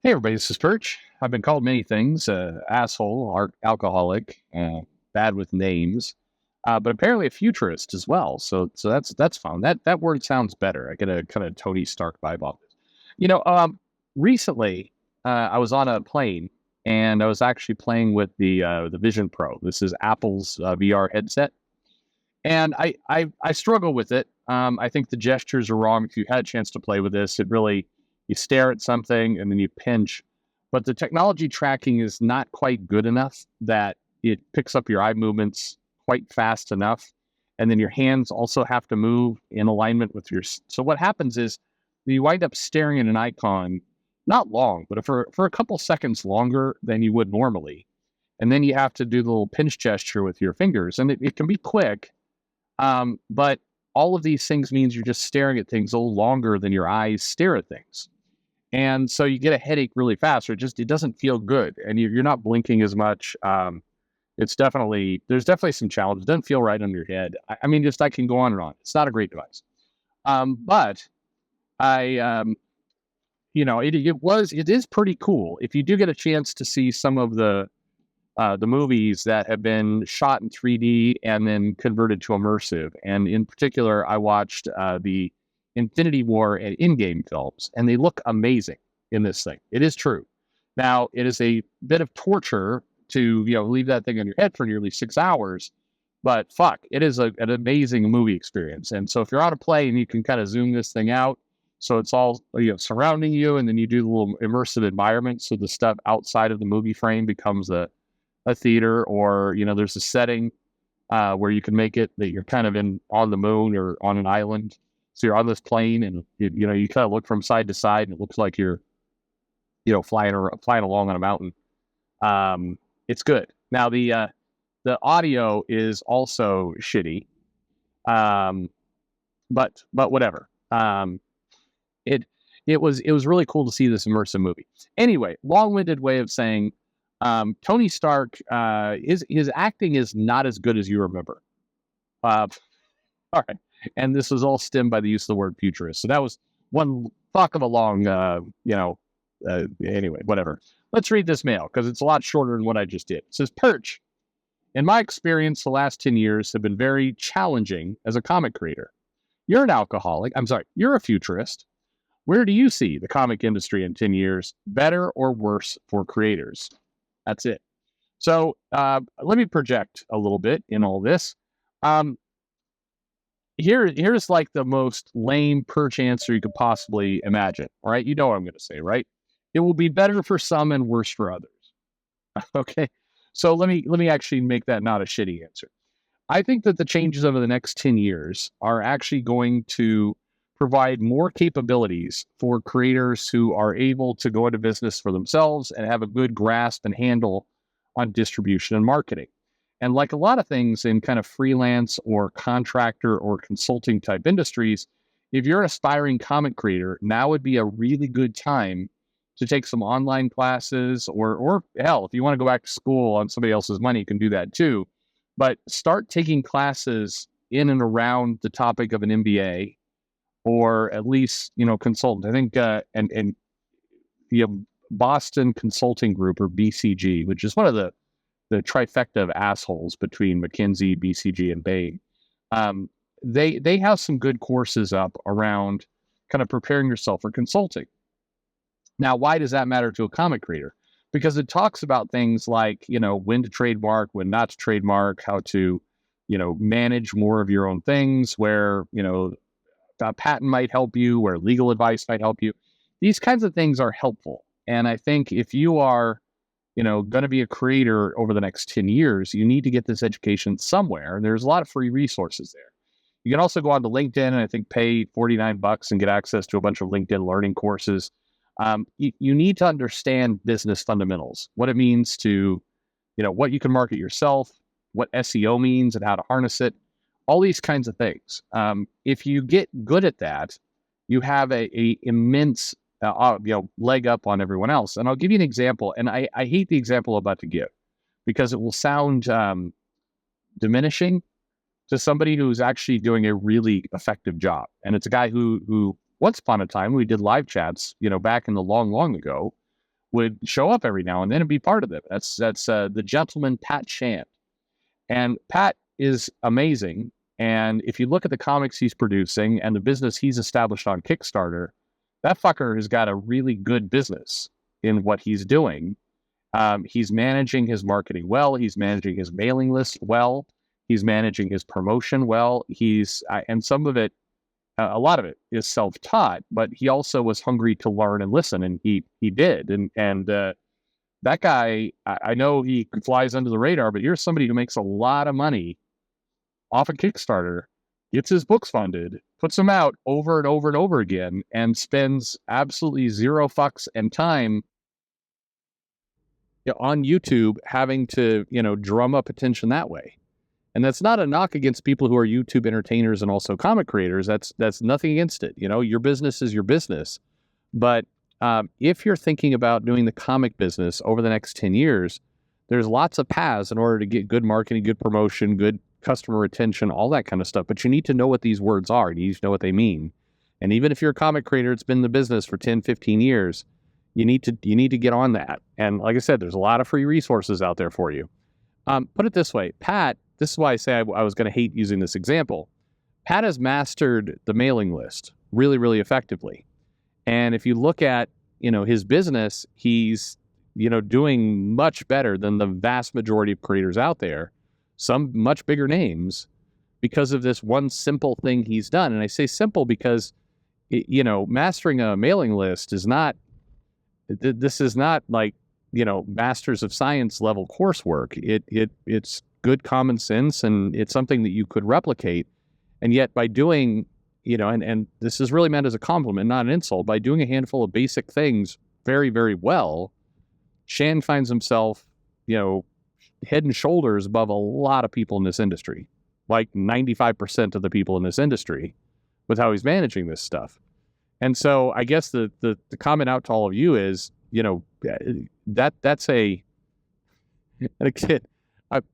Hey everybody, this is Perch. I've been called many things: asshole, alcoholic, bad with names, but apparently a futurist as well. So that's fun. That word sounds better. I get a kind of Tony Stark vibe off it. You know, recently I was on a plane and I was actually playing with the Vision Pro. This is Apple's VR headset, and I struggle with it. I think the gestures are wrong. If you had a chance to play with this, it really you stare at something and then you pinch, but the technology tracking is not quite good enough that it picks up your eye movements quite fast enough, and then your hands also have to move in alignment with your. So what happens is you wind up staring at an icon not long, but for a couple seconds longer than you would normally, and then you have to do the little pinch gesture with your fingers, and it can be quick, but all of these things means you're just staring at things a little longer than your eyes stare at things. And so you get a headache really fast, or it doesn't feel good, and you're not blinking as much. It's definitely there's definitely some challenges. It doesn't feel right on your head. I mean, just I can go on and on. It's not a great device, but I it is pretty cool if you do get a chance to see some of the movies that have been shot in 3D and then converted to immersive. And in particular, I watched the Infinity War and Endgame films, and they look amazing in this thing. It is true. Now, it is a bit of torture to leave that thing on your head for nearly 6 hours, but fuck, it is an amazing movie experience. And so if you're on a plane, you can kind of zoom this thing out. So it's all surrounding you, and then you do the little immersive environment. So the stuff outside of the movie frame becomes a theater, or there's a setting where you can make it that you're kind of in on the moon or on an island. So you're on this plane, and you kind of look from side to side, and it looks like you're flying along on a mountain. It's good. Now the audio is also shitty, um, but whatever. It it was really cool to see this immersive movie. Anyway, long-winded way of saying Tony Stark, his acting is not as good as you remember. Uh, all right, and this was all stemmed by the use of the word futurist. So that was one fuck of a long, anyway, whatever. Let's read this mail because it's a lot shorter than what I just did. It says, Perch, in my experience, the last 10 years have been very challenging as a comic creator. You're an alcoholic. I'm sorry, you're a futurist. Where do you see the comic industry in 10 years, better or worse for creators? That's it. So let me project a little bit in all this. Um, here's like the most lame Perch answer you could possibly imagine. All right, you know what I'm going to say, right? It will be better for some and worse for others. Okay, so let me actually make that not a shitty answer. I think that the changes over the next 10 years are actually going to provide more capabilities for creators who are able to go into business for themselves and have a good grasp and handle on distribution and marketing. And like a lot of things in kind of freelance or contractor or consulting type industries, if you're an aspiring comic creator, now would be a really good time to take some online classes, or hell, if you want to go back to school on somebody else's money, you can do that too. But start taking classes in and around the topic of an MBA, or at least consultant. I think and the Boston Consulting Group, or BCG, which is one of the trifecta of assholes between McKinsey, BCG, and Bain. They have some good courses up around kind of preparing yourself for consulting. Now, why does that matter to a comic creator? Because it talks about things like, when to trademark, when not to trademark, how to, manage more of your own things, where, a patent might help you, where legal advice might help you. These kinds of things are helpful. And I think if you are, going to be a creator over the next 10 years, you need to get this education somewhere. And there's a lot of free resources there. You can also go on to LinkedIn and I think pay $49 and get access to a bunch of LinkedIn learning courses. You need to understand business fundamentals, what it means to, what you can market yourself, what SEO means and how to harness it, all these kinds of things. If you get good at that, you have a immense leg up on everyone else. And I'll give you an example. And I hate the example I'm about to give because it will sound diminishing to somebody who's actually doing a really effective job. And it's a guy who once upon a time, we did live chats, back in the long, long ago. would show up every now and then and be part of it. That's the gentleman Pat Shand. And Pat is amazing. And if you look at the comics he's producing and the business he's established on Kickstarter, that fucker has got a really good business in what he's doing. He's managing his marketing well. He's managing his mailing list well. He's managing his promotion well. And some of it, a lot of it is self-taught, but he also was hungry to learn and listen, and he did. And that guy, I know he flies under the radar, but here's somebody who makes a lot of money off of Kickstarter, gets his books funded, puts them out over and over and over again, and spends absolutely zero fucks and time on YouTube having to, drum up attention that way. And that's not a knock against people who are YouTube entertainers and also comic creators. That's nothing against it. Your business is your business. But if you're thinking about doing the comic business over the next 10 years, there's lots of paths in order to get good marketing, good promotion, good customer retention, all that kind of stuff. But you need to know what these words are. You need to know what they mean. And even if you're a comic creator, it's been in the business for 10, 15 years, you need to get on that. And like I said, there's a lot of free resources out there for you. Put it this way, Pat, this is why I say I was going to hate using this example. Pat has mastered the mailing list really, really effectively. And if you look at, his business, he's, doing much better than the vast majority of creators out there, some much bigger names, because of this one simple thing he's done. And I say simple because, mastering a mailing list is not, this is not like, masters of science level coursework. It's good common sense, and it's something that you could replicate. And yet by doing, and this is really meant as a compliment, not an insult, by doing a handful of basic things very, very well, Shand finds himself, head and shoulders above a lot of people in this industry, like 95% of the people in this industry, with how he's managing this stuff. And so I guess the comment out to all of you is, that's a, and again,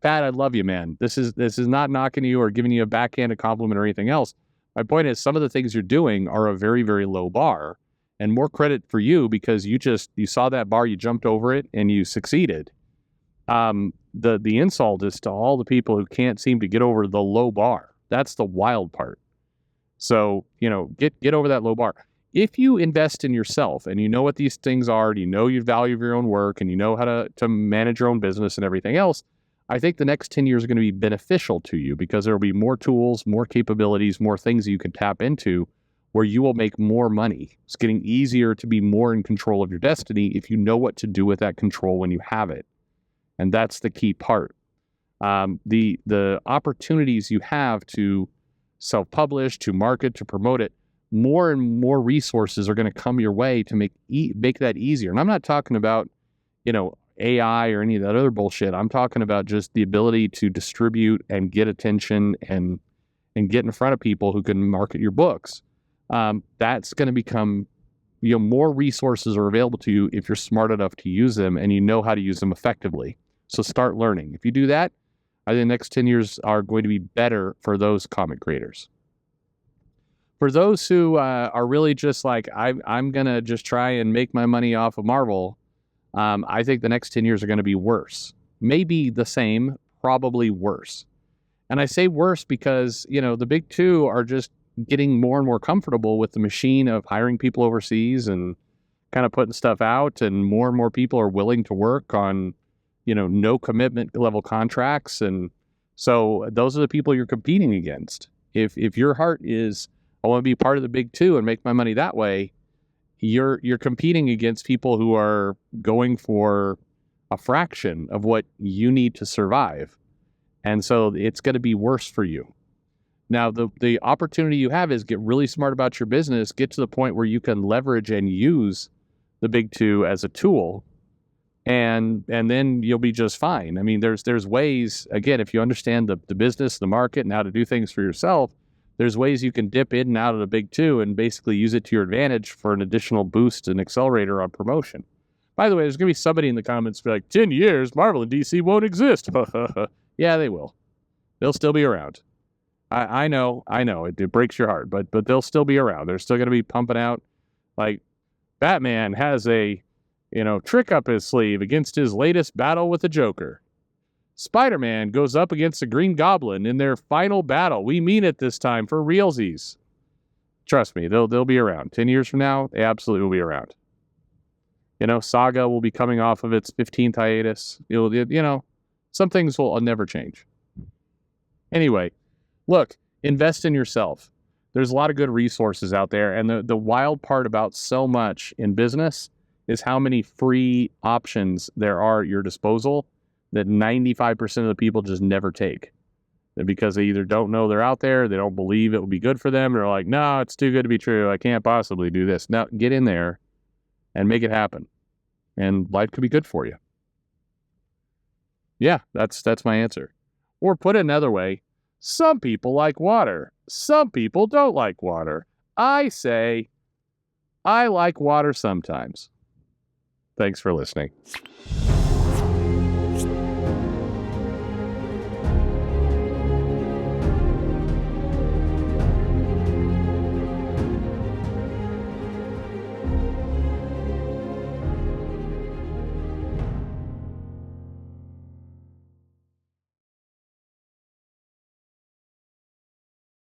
Pat, I love you, man. This is not knocking you or giving you a backhanded compliment or anything else. My point is, some of the things you're doing are a very, very low bar, and more credit for you because you saw that bar, you jumped over it, and you succeeded. The insult is to all the people who can't seem to get over the low bar. That's the wild part. So, get over that low bar. If you invest in yourself and you know what these things are, and you know your value of your own work, and you know how to manage your own business and everything else, I think the next 10 years are going to be beneficial to you because there will be more tools, more capabilities, more things that you can tap into where you will make more money. It's getting easier to be more in control of your destiny if you know what to do with that control when you have it. And that's the key part. The opportunities you have to self-publish, to market, to promote it, more and more resources are going to come your way to make that easier. And I'm not talking about, AI or any of that other bullshit. I'm talking about just the ability to distribute and get attention and get in front of people who can market your books. That's going to become, more resources are available to you if you're smart enough to use them and you know how to use them effectively. So start learning. If you do that, I think the next 10 years are going to be better for those comic creators. For those who are really just like, I'm going to just try and make my money off of Marvel, I think the next 10 years are going to be worse. Maybe the same, probably worse. And I say worse because, the big two are just getting more and more comfortable with the machine of hiring people overseas and kind of putting stuff out. And more people are willing to work on, no commitment level contracts. And so those are the people you're competing against. If your heart is, I want to be part of the big two and make my money that way, you're competing against people who are going for a fraction of what you need to survive. And so it's going to be worse for you. Now, the opportunity you have is get really smart about your business, get to the point where you can leverage and use the big two as a tool, and then you'll be just fine. I mean, there's ways, again, if you understand the business, the market, and how to do things for yourself, there's ways you can dip in and out of the big two and basically use it to your advantage for an additional boost and accelerator on promotion. By the way, there's going to be somebody in the comments be like, 10 years, Marvel and DC won't exist. Yeah, they will. They'll still be around. I know, it breaks your heart, but they'll still be around. They're still going to be pumping out, like, Batman has a trick up his sleeve against his latest battle with the Joker. Spider-Man goes up against the Green Goblin in their final battle. We mean it this time for realsies. Trust me, they'll be around. 10 years from now, they absolutely will be around. Saga will be coming off of its 15th hiatus. Some things will never change. Anyway, look, invest in yourself. There's a lot of good resources out there. And the wild part about so much in business is how many free options there are at your disposal that 95% of the people just never take. Because they either don't know they're out there, they don't believe it will be good for them. They're like, no, it's too good to be true. I can't possibly do this. Now, get in there and make it happen. And life could be good for you. Yeah, that's my answer. Or put it another way, some people like water. Some people don't like water. I say, I like water sometimes. Thanks for listening.